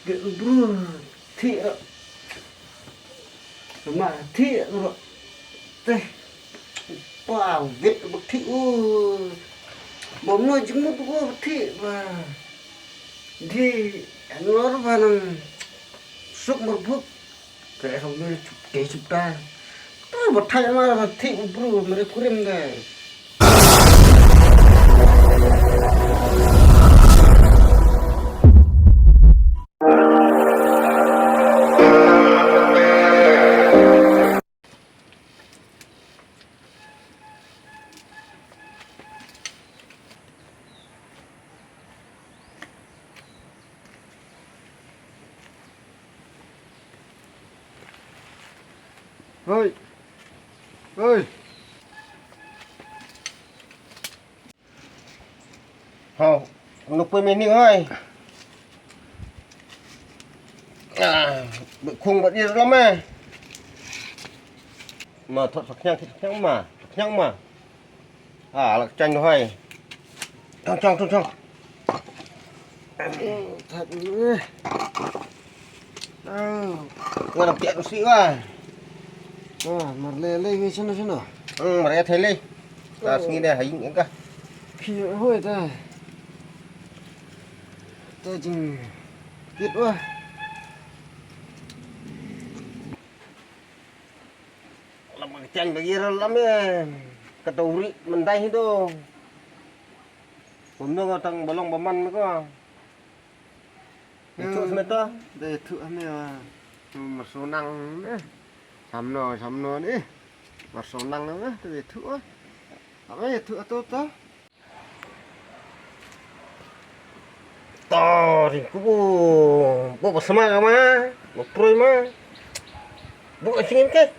Get bro, thiệt mà thiệt rồi. Đây, wow, viết bức thị bóng nói chúng nó có bức thị và thì nó vào năng suốt một phút cái không biết cái chụp ta tôi một thay mà thị bro mà được kurem đây. Ơi ơi Hầu, nộp với mình đi ơi. Bự khung bật đi lắm ấy. Mà thuật Phật nhang mà. Là tranh thôi. Trong. Thật nữa. Người làm tiện sĩ quá. Mà lên xem nào. Mà đây thấy lên. Ta nghĩ đây hãy những cái. Khi hồi ta chừng biết quá. Làm cái tranh bây giờ lắm ấy. Cái tàu rị mình đây hết đâu. Hôm nay có thằng bà lòng bà măn mới có. Để chỗ xem ta. Để thử một số năng nữa. Sắm nó đi. Một số năng nữa để thử. Để thử tốt đó. To thì cũng bộ sama mà. Một trôi mà. Bộ xin cái.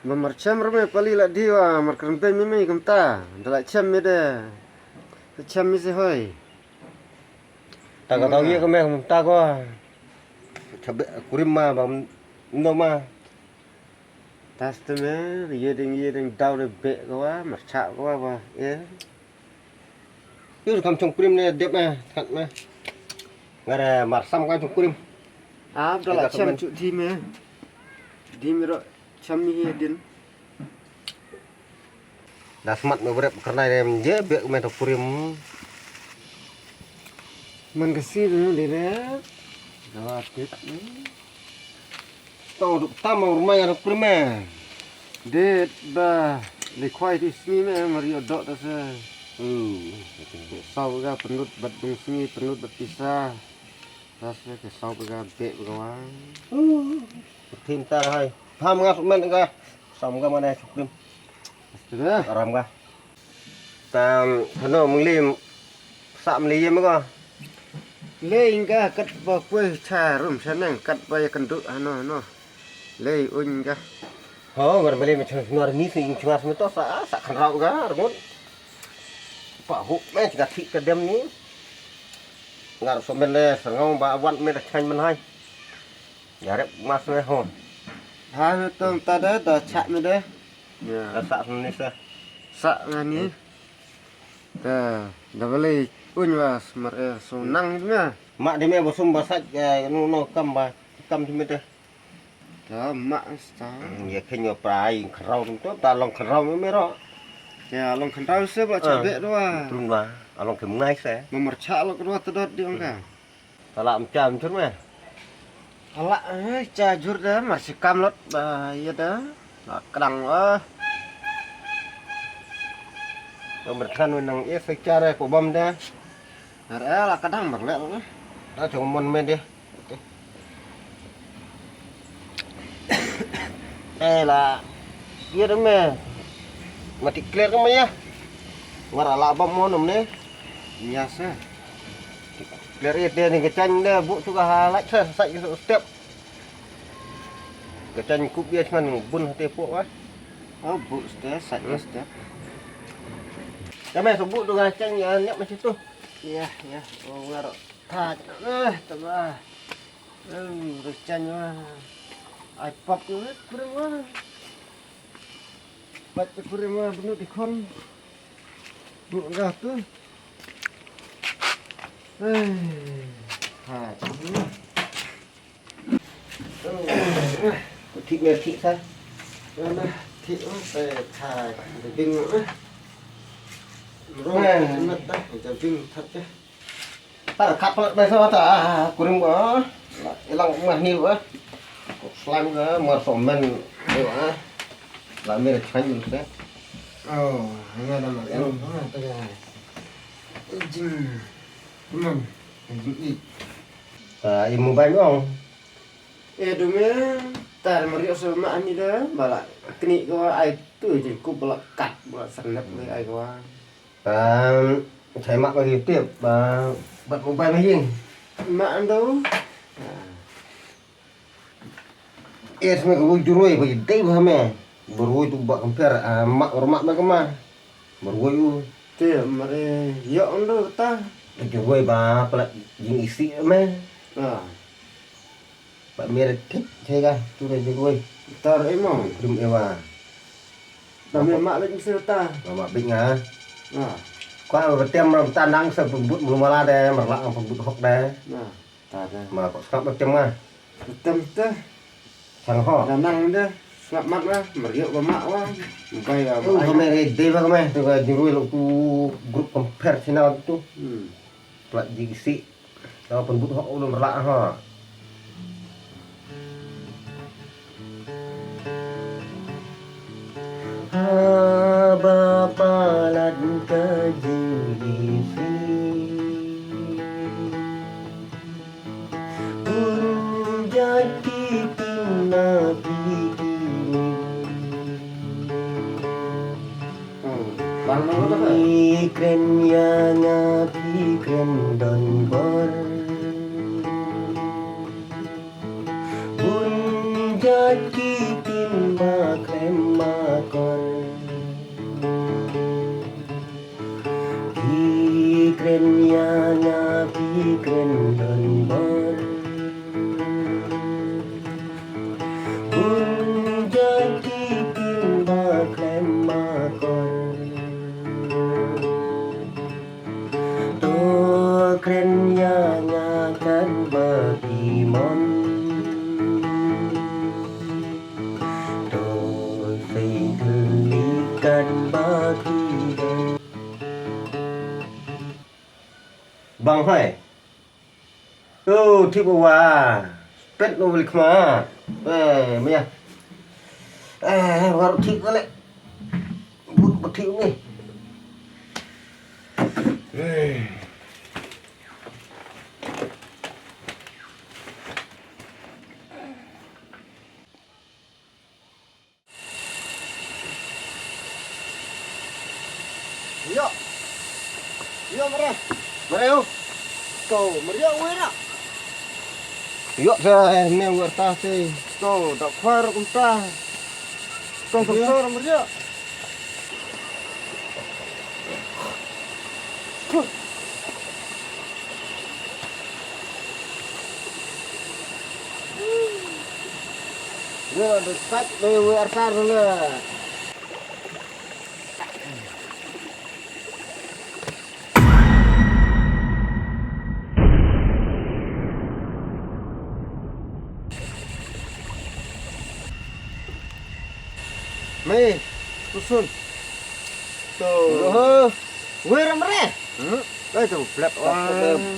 Marcham ramai pali lah dia, markam pe mimi kamta, dalam cham mede, cham misi hoi. Ta có tao cái mẹ không ta có chập kurim mà bấm nó mà. Tas tu me, ye ding dau de be kawa, marchak kawa ba, ye. Itu kam trong kurim này đẹp mà, thật mà. Ngay là mặt xăm cái trong kurim. Dalam cham cu di me ro cham mi din. Dah semat beberapa karena dia je be main trong kurim. Man kasi tu dia le. Dah tit. Tao tam mà rumah yang kurim mà. Det ba le khoi di sini me mario dot ta se. Sau ga penut bat dung sini penut bat pisah. Tas ke sau ga be kawa. Thêm ta hay. Tham ngah men ka. Xong ka mana trong kurim. Sudah. Aram ka. Ta thano mung lim sam li mới có. Le inga kat ba kue cha rum sanang kat ba ya kendu no. Le unga. Oh, gần bên mình ngồi ní thì chúng ta mới tốt xã khăn rau cả, đúng không? Bảo hộ mấy chỉ cả thị cả đêm ní. Ngã số bên đây sản ngông bà văn bên là tranh bên hai. Nhà đẹp mà xuôi hồn. Ha tong ta da da cha me de. Là xã xuống này sao? Sa ngani. Da bale unwa smar so nang nha. Mak đi mẹ bổ sung bà sách nó cầm thì mới được. Da mak sta. Nhà khi nhiều prai khăn rau chúng tốt ta lòng khăn rau mới rõ. Ya long kan tahu se ba cha be do. Đúng mà, lòng thì ngay sẽ. Ma mar cha lo ko ta dot di onga. Ta làm chàm chút mà. Ala cha jur da mar sikam lot ba ya da. Kadang Rồi mình khăn mình năng ép phải cha đây của bom đây. Ada lah kadang mar le lo. Đó chúng mình men đi. Đây là kia đó mà thì clear cái mấy á ngara là bom môn nằm đấy Biasa. clear itu nih cái tranh đây vụ juga halak saya cái step cái tranh cúp dia cuman bun hati pok á Oh, bu step, satu step. cái mẹ số vụ juga tranh nhấp vào situ Iya. Oh, ngaro. Ta, taba. Recanya. Ai pop tu kurang. baca kurim mah benar di kon. Bu enggak tuh. Ha, cukup. Thị mẹ thị sao? Nó thị nó về thải để vinh nữa. Rồi mất đấy, để vinh thật chứ. Ta khắp bây giờ ta kurim có lòng mà nhiều á. Slime cái mà sổm men đây quá. Lại mẹ tránh được đấy. Nghe là mà em nó là tay này. Ilmu baik dong. Dumi tar meriok sama ani dah balak kini kau ai tu je ku balak kat balak senap le ai kau. Saya mak bagi tip buat mobile main. Mak đâu? Semua kau jurui bagi tip hame. Berwoi tu buat compare mak orang mak mah. Berwoi tu. Thế mà đây dọn đâu ta? Jurui pelak jing isi meh. Pak Mir thích thế cả, tu đây jurui. Ta đấy mà. Belum ewa. Tapi mak lagi sih ta. Mak bing ah. Qua bertiam ram tanang sebut belum malah deh, merlak pembut hok deh. Ta đây. Mà kok skap bertiam ah. Tâm ta. Sang ho. Đà năng đó. Ngap mat lah, meriok ke mak wah. Bukai ya. Kami ready ba kami? Tu ka jurui lu tu grup compare channel tu. Pelak jing kalau pembut hok belum merlak ha. Bapalan kajisi Unjati nabi Ikren yang ikren don bor Unjati timba kremakor Ikren yang ikren don bor Unjati timba kremakor Keren yang akan berimon Tôi gelikan bagi Bang hai Thiệu bầu Pet nó balik mà Mẹ Baru thiệu kali Bút thiệu nih Yo. Yo merah. Mereu Kau meriok weh nak. Yuk saya ini buat tas sih Kau tak far unta. Kau besar meriok. Dia dekat dari artar lah. Mei, susun. Tuh. Gue ramre. Itu flat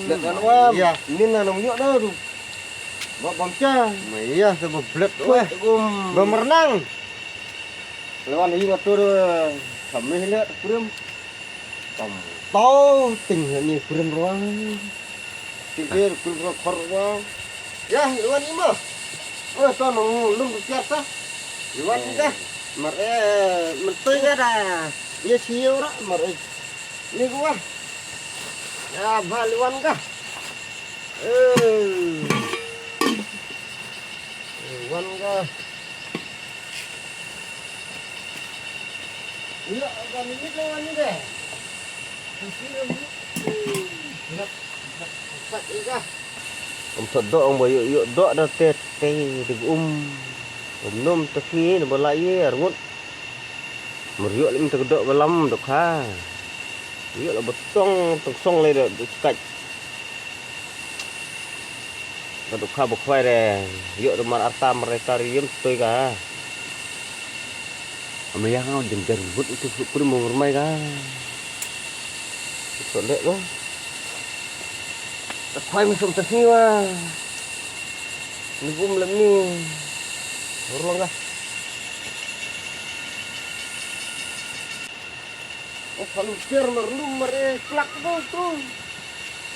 Lihat kan wah. Iya. Ini nanam yuk dah tu. Bawa bangca. Iya, sebab flat weh. Bemerenang. Lewan ini ngatur kami lihat kurim. Tau tinggal ni kurim ruang. Tikir kurim kor wah. Ya, lewan ni mah. Kau nunggu biasa. Lewan ni dah. Mentui ke dah. Dia siu rak ni gua. Ya, baluan kah? Wan kah? Iya, kan ini lewan ni deh. Cepat ikah. Thật độ ông bởi yuk độ đó tê tê được nom tapi nó boleh ye argut Meriuk lim tegedok balam dok ha. Riuk lah betong tongsong le dok cekaj. Dok ha bukwai de. Riuk rumah arta mereka riem stoi ka. Amaya ngau jenjar but itu kudu mau bermain ka. Solek ko. Bukwai masuk tasni wa. Ni bum lam ni. Urang ka. Oh, kalau cer merlu mere klak tu.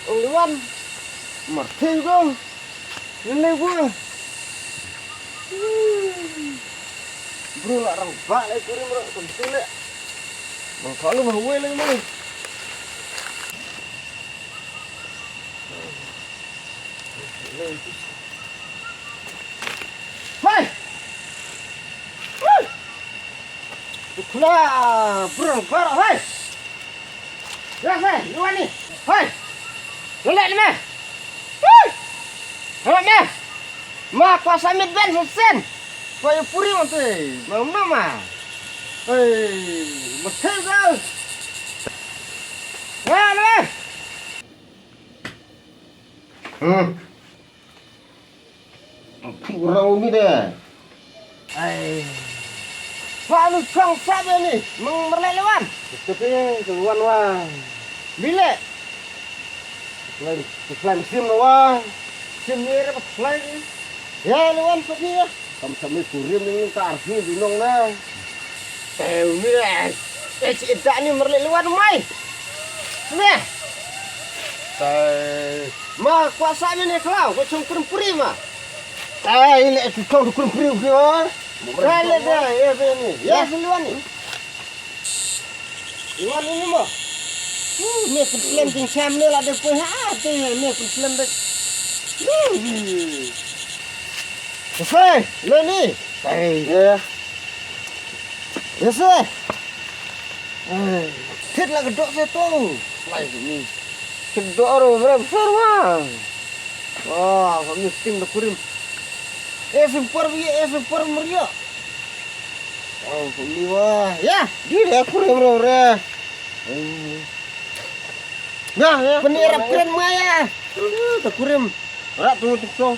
Ông Luan. Mar thêm ko. Nilai gua. Bro lah orang bak le kurim ro penting le. Bang kalau mah we le mana. Hai. Kula bro bar hai. Ya hai, Luan ni. Hai. Ngelak ni meh. Hai. Ngelak meh. Ma kuasa mit ben sen. Kaya puri mate, mau nama. Hei, betul kau. Wah, le. Kurang ni deh. Ai. Wah, lu kang siapa ni? Merlek lewan. Tapi keluan wah. Bila? Selain sim wah. Sim ni apa selain? Ya, lewan pergi ya. Kamu sampai kurim ni tak arti binong na. Mira. Cik ni merlek lewan mai. Ni. Ma kuasa ni kalau kau cuma kurim puri ma. Ini tu kau kurim puri ke? Kalau dah ya ni. Ya lewan ni. Lewan ini ma. Ni film ting sam ni lah depan ha. Ni film dek. Selesai, lo ni. Ya. Selesai. Set lah gedok saya tu. Selesai ni. Gedok orang besar wah. Wah, kami tim dah kurim. Super meriah. Oh, kami wah. Ya, dia kurim orang. Nah, penirap keren maya. Tak kurim. Rak tu.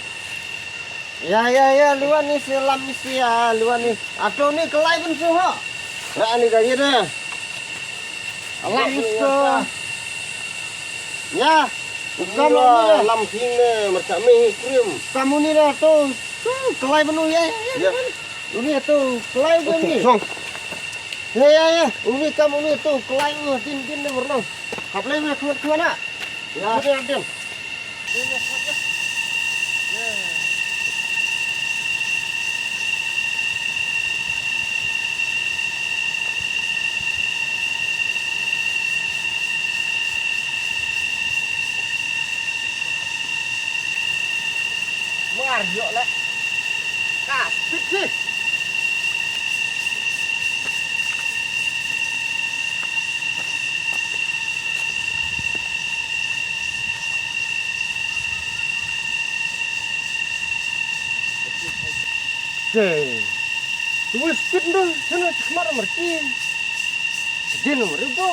Ya, luan ni selam isi ya, luan ni. Atau ni kelai pun suha. Rak ni dah dah. Alam itu. Ya, kamu ni lam sing ni macam ni krim. Kamu ni dah tu. Kelai penuh ya. Ya. Ini tu kelai pun ni. Ya. Ini kamu ni tu kelai tin ni berlang. Kaplai ni ke mana? Ya, ada. Marjo lah. Kasih sih. Tulis speed dah. Sana kemana merki? Dia nomor itu.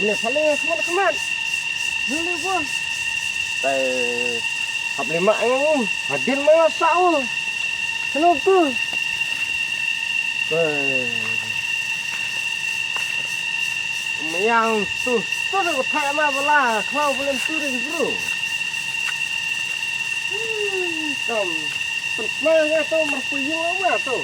Mana saling kemana? Boleh bang. Hap lima ngomong, hadin mana saul. Kenapa? Yang tu dah tak mana belah, kau boleh turun bro. Kamu, mana tu merpuyung apa tu?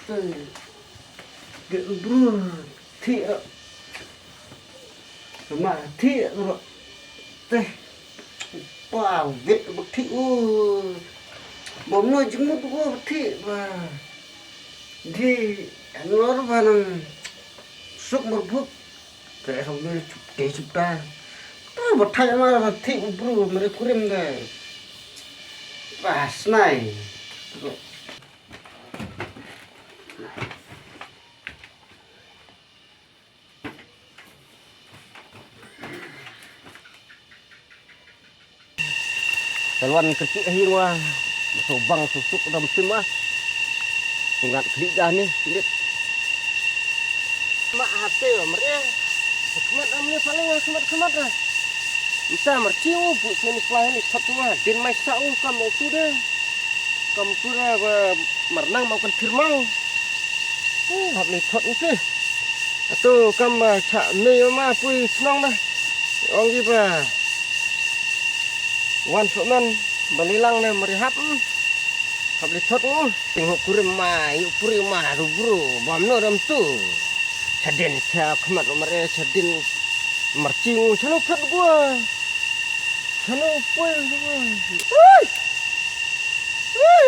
cái bru thị đó mà thị rồi đây wow viết bậc thị bấm nói chúng một bậc thị và thì nó vào nằm suốt một phút cái không biết cái chụp ta tôi một thay mà thị bru mà cái kurim này và này Talwan kecil hiwa, sobang susuk dalam semua. Ingat lidah ni, lihat. Mak hati mereka. Kemat amnya paling kemat dah. Bisa merciu bu sini kelah ni satu mah. Din mai sau kamu tu deh. Kamu tu dah merenang makan firmau. Hab ni thot ni. Atau kamu cak ni mah pui senang dah. Orang kita wan suman balilang ne merihap habli thot tingho kurim ma yu puri ma rubru bamno ram tu sadin cha khmat mare sadin marcing chalo phat gua chalo poi oi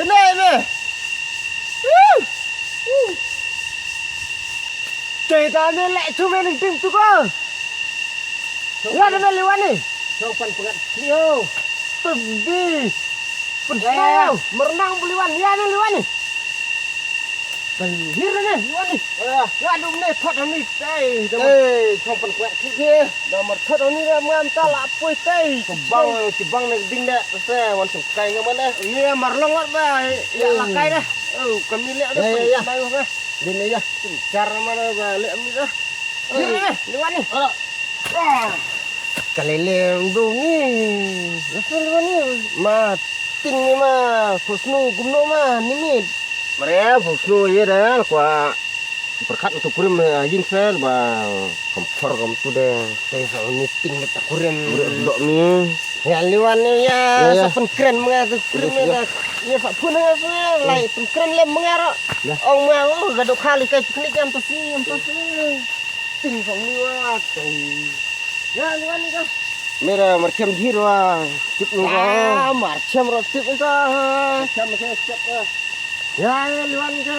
ne chơi ta ne lại chu men tim tu ko ya ne liwan ni chong pan pengat liu pergi pensau merenang beliwan ya nih liwan nih pelihir nih liwan nih ya aduh nih thot nih sampan kuat sih nomor thot nih ngamta lapoi teh cibang nih ding dah saya wan sukai ngamana ini marlong wat ba ya lakai dah kami lihat dah ya ini ya cara mana ba lihat ni dah liwan nih kaleleng dong ni asal ni ma ting ni ma fusnu gumno ma nimit mereka fusnu ye dah kwa berkat untuk kurim jin sel ba kompor kom tu deh saya so ni ting tak kurim dok ni ya liwan ni ya sapen keren menga kurim ni dah ni pak pun ngas lai pen keren le menga ong ma gadok kali kai piknik am pasi ting song ni wa ya liwan ni kau mera marcam dhirwa tip nu ga marcam ro tip ta marcam ke step ya liwan ka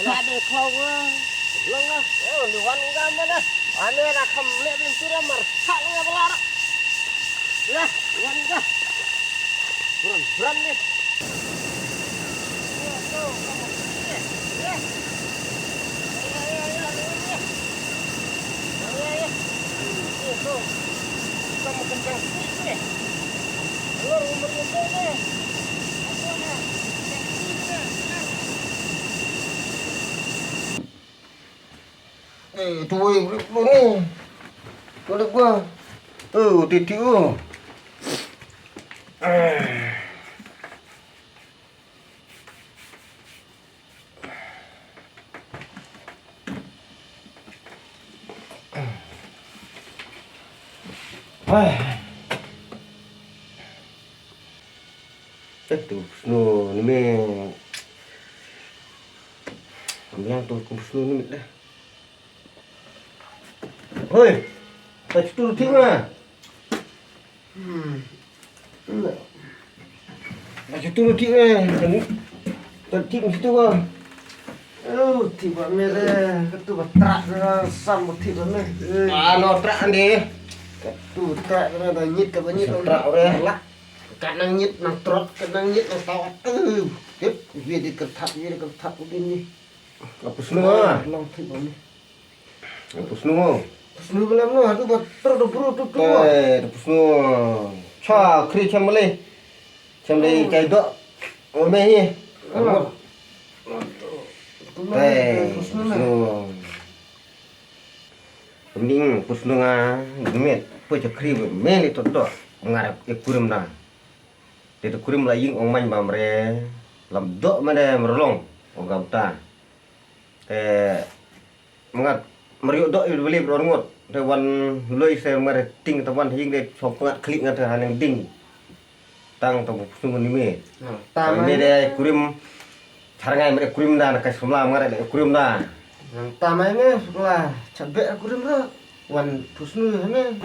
ya de khau ga long ga liwan ga mana ane na kham le bin tura mar kha ga belar ya liwan ga buran ni ya to kamu ya ya to kamu kencang sini. Keluar umur itu deh. Apa nak? Tuai lu ni. Boleh gua. Titiu. Tu snow ni me ambiang tu snow ni dah. Hoi, tak tu ting ah. Tak tu ting eh. Tak ting situ ah. tiba mere ketu batrak sam tiba me No trak ni. ketu trak na nyit ka banyit Trak ore. lah kanang nyit nang trot kanang nyit nang tawat tip vi di kertat ini Apa snow? long tiba ni Apa snow? snu belam no hatu bater do bro tu tu Apa snow? Cha kri cham le. Cham le kai do. Ome ni. Pusnu. Mending pusnu nga gemet po cakri meli to do ngarap e kurim na. Te kurim la ying ong man bamre lam do mane merolong ong gamta. Mengat meriuk do beli berongot. Te wan loi se mare ting ta wan ying de chop ngat klik ngat haneng ding. Tang to pusnu ni me. ta Me de kurim Carangai mere kurim da nak semla ngare le kurim da. Yang tamanya setelah cabai aku rim wan tusnu hene